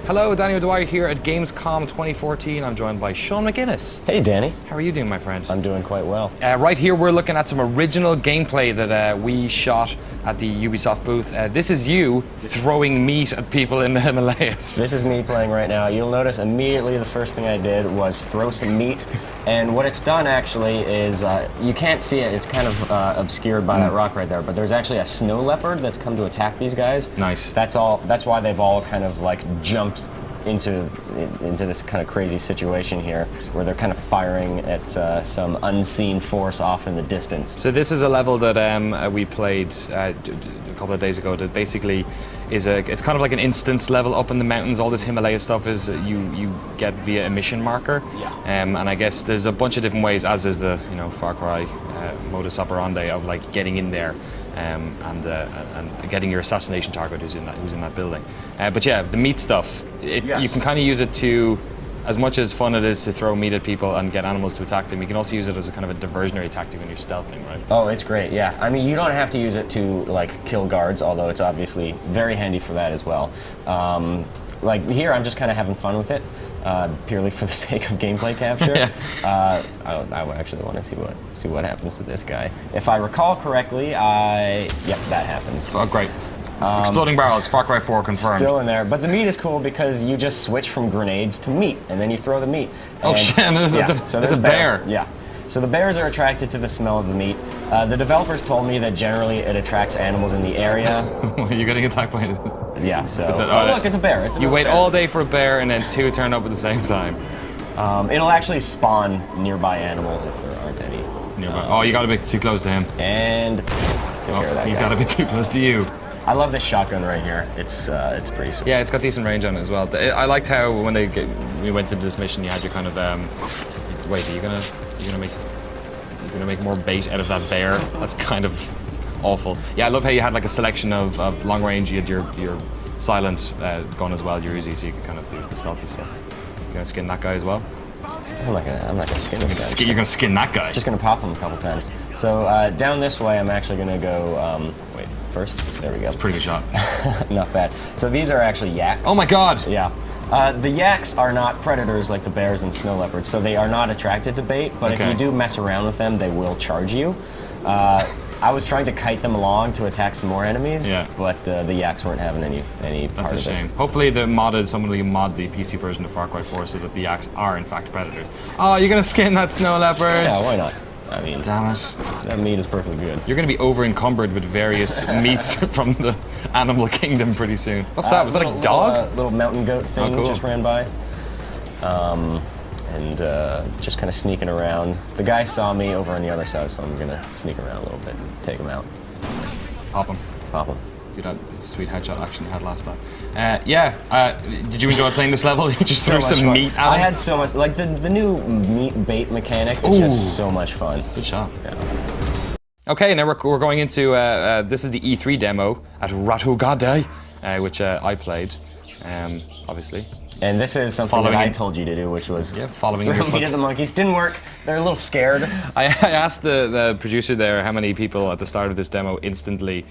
Hello, Danny O'Dwyer here at Gamescom 2014. I'm joined by Sean McGuinness. Hey, Danny. How are you doing, my friend? I'm doing quite well. Right here, we're looking at some original gameplay that we shot at the Ubisoft booth. This is you throwing meat at people in the Himalayas. This is me playing right now. You'll notice immediately the first thing I did was throw some meat. And what it's done actually is, you can't see it, it's kind of obscured by that rock right there, but there's actually a snow leopard that's come to attack these guys. Nice. That's why they've all kind of like jumped into this kind of crazy situation here, where they're kind of firing at some unseen force off in the distance. So this is a level that we played a couple of days ago that basically is it's kind of like an instance level up in the mountains. All this Himalaya stuff is you get via a mission marker. Yeah. And I guess there's a bunch of different ways, as is the Far Cry modus operandi of like getting in there. And getting your assassination target who's in that building. But yeah, the meat stuff, you can kind of use it to, as much as fun it is to throw meat at people and get animals to attack them, you can also use it as a kind of a diversionary tactic when you're stealthing, right? Oh, it's great, yeah. I mean, you don't have to use it to like kill guards, although it's obviously very handy for that as well. Like here, I'm just kind of having fun with it. Purely for the sake of gameplay capture. Yeah. I actually want to see what happens to this guy. If I recall correctly, yep, that happens. Oh, great. Exploding barrels, Far Cry 4 confirmed. Still in there, but the meat is cool because you just switch from grenades to meat, and then you throw the meat. Oh shit! There's a bear. Yeah. So the bears are attracted to the smell of the meat. The developers told me that generally it attracts animals in the area. You're getting attacked by it. Yeah, so... look, it's a bear. You wait all day for a bear and then two turn up at the same time. It'll actually spawn nearby animals if there aren't any. Nearby. Oh, you gotta be too close to him. And took care of that you guy. gotta be too close to you. I love this shotgun right here. It's pretty sweet. Yeah, it's got decent range on it as well. I liked how when we went into this mission, you had your kind of wait, are you gonna make more bait out of that bear? That's kind of awful. Yeah, I love how you had like a selection of long range. You had your silent gun as well, your Uzi, so you could kind of do the stealthy stuff. You gonna skin that guy as well? I'm not gonna skin this guy. You're gonna skin that guy? Just gonna pop him a couple times. So down this way, I'm actually gonna go. Wait, first. There we go. That's a pretty good shot. Not bad. So these are actually yaks. Oh my god! Yeah. The yaks are not predators like the bears and snow leopards, so they are not attracted to bait, but if you do mess around with them, they will charge you. I was trying to kite them along to attack some more enemies, but the yaks weren't having any part of it. That's a shame. Hopefully somebody mod the PC version of Far Cry 4 so that the yaks are in fact predators. Oh, you're gonna skin that snow leopard? Yeah, why not? I mean, damn it. That meat is perfectly good. You're going to be over-encumbered with various meats from the animal kingdom pretty soon. What's that? Was that a dog? Little mountain goat thing just ran by. And just kind of sneaking around. The guy saw me over on the other side, so I'm going to sneak around a little bit and take him out. Pop him. Pop him. Do that sweet headshot action you had last time. Did you enjoy playing this level? You just threw some meat at him? I had so much, like the new meat bait mechanic is just so much fun. Good shot. Yeah. Okay, now we're going into, this is the E3 demo at Ratugade, which I played, obviously. And this is something that I told you to do, which was following your meat at the monkeys. Didn't work. They're a little scared. I asked the producer there how many people at the start of this demo instantly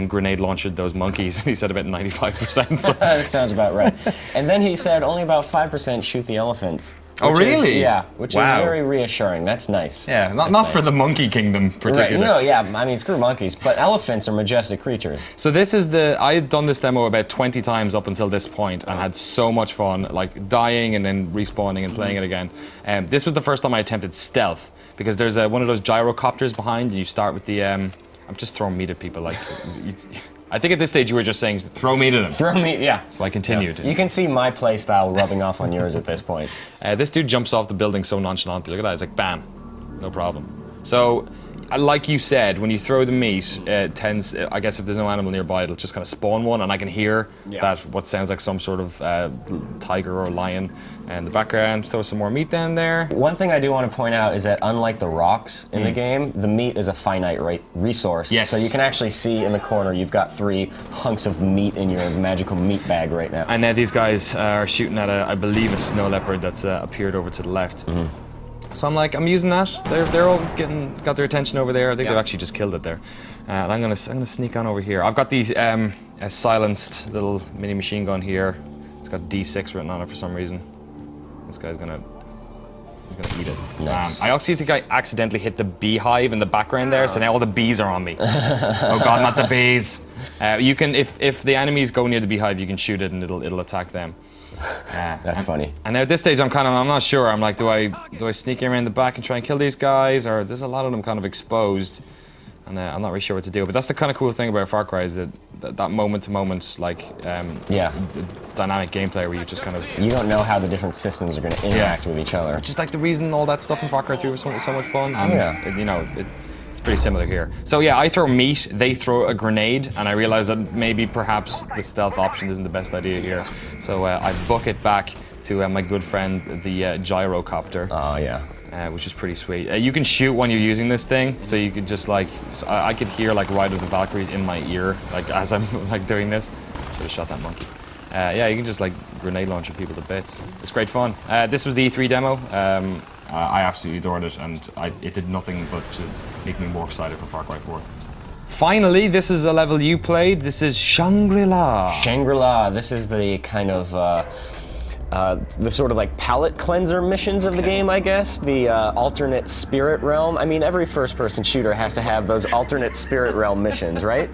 grenade launched those monkeys, and he said about 95%. So. That sounds about right. And then he said only about 5% shoot the elephants. Oh, really? Which is very reassuring. That's nice. Yeah, not for the monkey kingdom particularly. Right. No, yeah, I mean, screw monkeys, but elephants are majestic creatures. So this is I've done this demo about 20 times up until this point and had so much fun, like dying and then respawning and playing it again. This was the first time I attempted stealth, because there's one of those gyrocopters behind, and you start with the, I'm just throwing meat at people, like, I think at this stage you were just saying, throw meat at him. Throw meat, yeah. So I continued. Yeah. You can see my play style rubbing off on yours at this point. This dude jumps off the building so nonchalantly. Look at that, it's like, bam, no problem. So, like you said, when you throw the meat, it tends, I guess if there's no animal nearby, it'll just kind of spawn one, and I can hear that what sounds like some sort of tiger or lion in the background. Throw some more meat down there. One thing I do want to point out is that unlike the rocks in the game, the meat is a finite resource. Yes. So you can actually see in the corner, you've got 3 hunks of meat in your magical meat bag right now. And now these guys are shooting at, I believe, a snow leopard that's appeared over to the left. So I'm like, I'm using that. They're all got their attention over there. I think they've actually just killed it there. And I'm gonna sneak on over here. I've got these a silenced little mini machine gun here. got D6 written on it for some reason. This guy's gonna eat it. Nice. I actually think I accidentally hit the beehive in the background there, so now all the bees are on me. Oh god, not the bees. You can, if the enemies go near the beehive, you can shoot it and it'll attack them. That's funny. And now at this stage, I'm not sure. I'm like, do I sneak in around the back and try and kill these guys, or there's a lot of them kind of exposed, and I'm not really sure what to do. But that's the kind of cool thing about Far Cry is that moment-to-moment, like, dynamic gameplay where you just kind of... You don't know how the different systems are going to interact with each other. Just like the reason all that stuff in Far Cry 3 was so much fun. And, it's pretty similar here. So yeah, I throw meat, they throw a grenade, and I realize that maybe perhaps the stealth option isn't the best idea here. So I book it back to my good friend, the gyrocopter. Oh, yeah. Which is pretty sweet. You can shoot when you're using this thing, so you could just like, I could hear like Ride of the Valkyries in my ear, like as I'm like doing this. Should have shot that monkey. Yeah, you can just like grenade launch people to bits. It's great fun. This was the E3 demo. I absolutely adored it, and it did nothing but to make me more excited for Far Cry 4. Finally, this is a level you played. This is Shangri-La. Shangri-La. This is the kind of the sort of like palate cleanser missions of the game, I guess. The alternate spirit realm. I mean, every first-person shooter has to have those alternate spirit realm missions, right?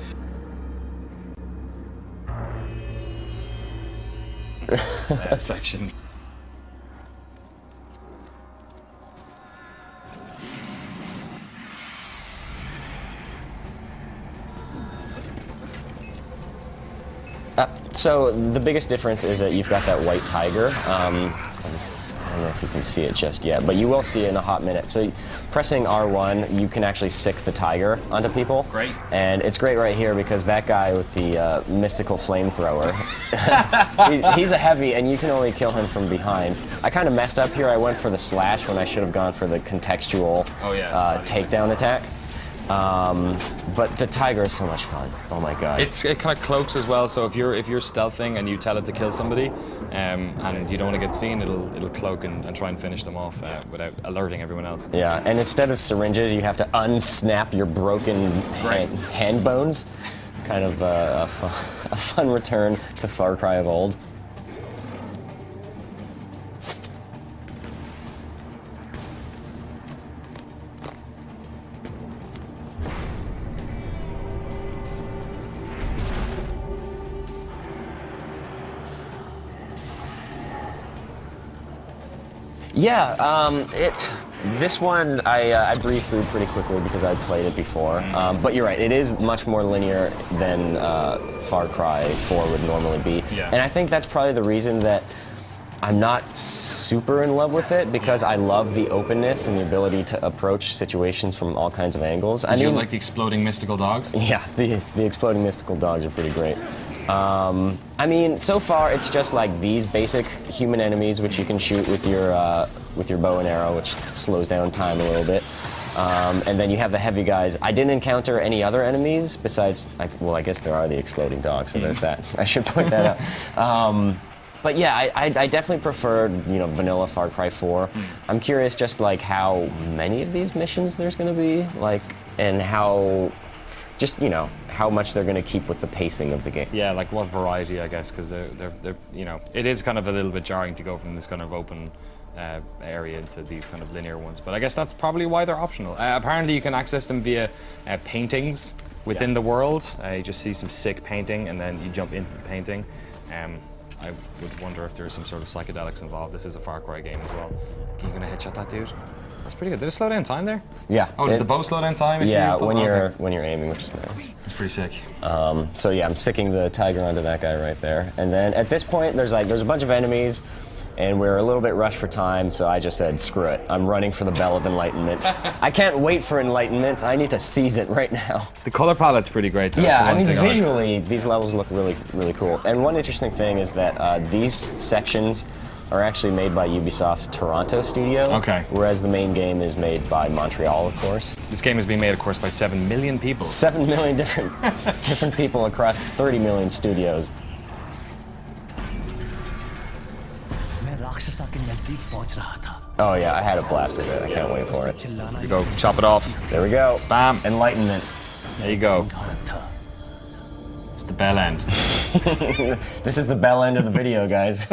Sections. So the biggest difference is that you've got that white tiger. I don't know if you can see it just yet, but you will see it in a hot minute. So pressing R1, you can actually sick the tiger onto people. Great. And it's great right here because that guy with the mystical flamethrower, he's a heavy and you can only kill him from behind. I kind of messed up here. I went for the slash when I should have gone for the contextual takedown attack. But the tiger is so much fun. Oh my god. It kind of cloaks as well, so if you're stealthing and you tell it to kill somebody, and you don't want to get seen, it'll cloak and try and finish them off without alerting everyone else. Yeah, and instead of syringes, you have to unsnap your broken hand bones. Kind of a fun return to Far Cry of old. Yeah, this one I breezed through pretty quickly because I'd played it before. But you're right, it is much more linear than Far Cry 4 would normally be. Yeah. And I think that's probably the reason that I'm not super in love with it, because I love the openness and the ability to approach situations from all kinds of angles. Did you like the exploding mystical dogs? Yeah, the exploding mystical dogs are pretty great. I mean, so far it's just like these basic human enemies, which you can shoot with your bow and arrow, which slows down time a little bit. And then you have the heavy guys. I didn't encounter any other enemies besides, well, I guess there are the exploding dogs, so there's that. I should point that out. But yeah, I definitely prefer, vanilla Far Cry 4. I'm curious just like how many of these missions there's going to be, like, and how. Just how much they're going to keep with the pacing of the game. Yeah, like what variety, I guess, because they're it is kind of a little bit jarring to go from this kind of open area into these kind of linear ones. But I guess that's probably why they're optional. Apparently, you can access them via paintings within the world. You just see some sick painting, and then you jump into the painting. I would wonder if there's some sort of psychedelics involved. This is a Far Cry game as well. Are you gonna headshot that dude? That's pretty good. Did it slow down time there? Yeah. Oh, does the bow slow down time? Yeah, when you're aiming, which is nice. It's pretty sick. So yeah, I'm sicking the tiger onto that guy right there. And then at this point, there's a bunch of enemies, and we're a little bit rushed for time, so I just said, screw it. I'm running for the Bell of Enlightenment. I can't wait for Enlightenment. I need to seize it right now. The color palette's pretty great, though. Yeah, I mean, visually, these levels look really, really cool. And one interesting thing is that these sections are actually made by Ubisoft's Toronto studio. Okay. Whereas the main game is made by Montreal, of course. This game has been made, of course, by 7 million people. 7 million different people across 30 million studios. Oh yeah, I had a blast with it. I can't wait for it. Here we go, chop it off. There we go. Bam. Enlightenment. There you go. It's the bell end. This is the bell end of the video, guys.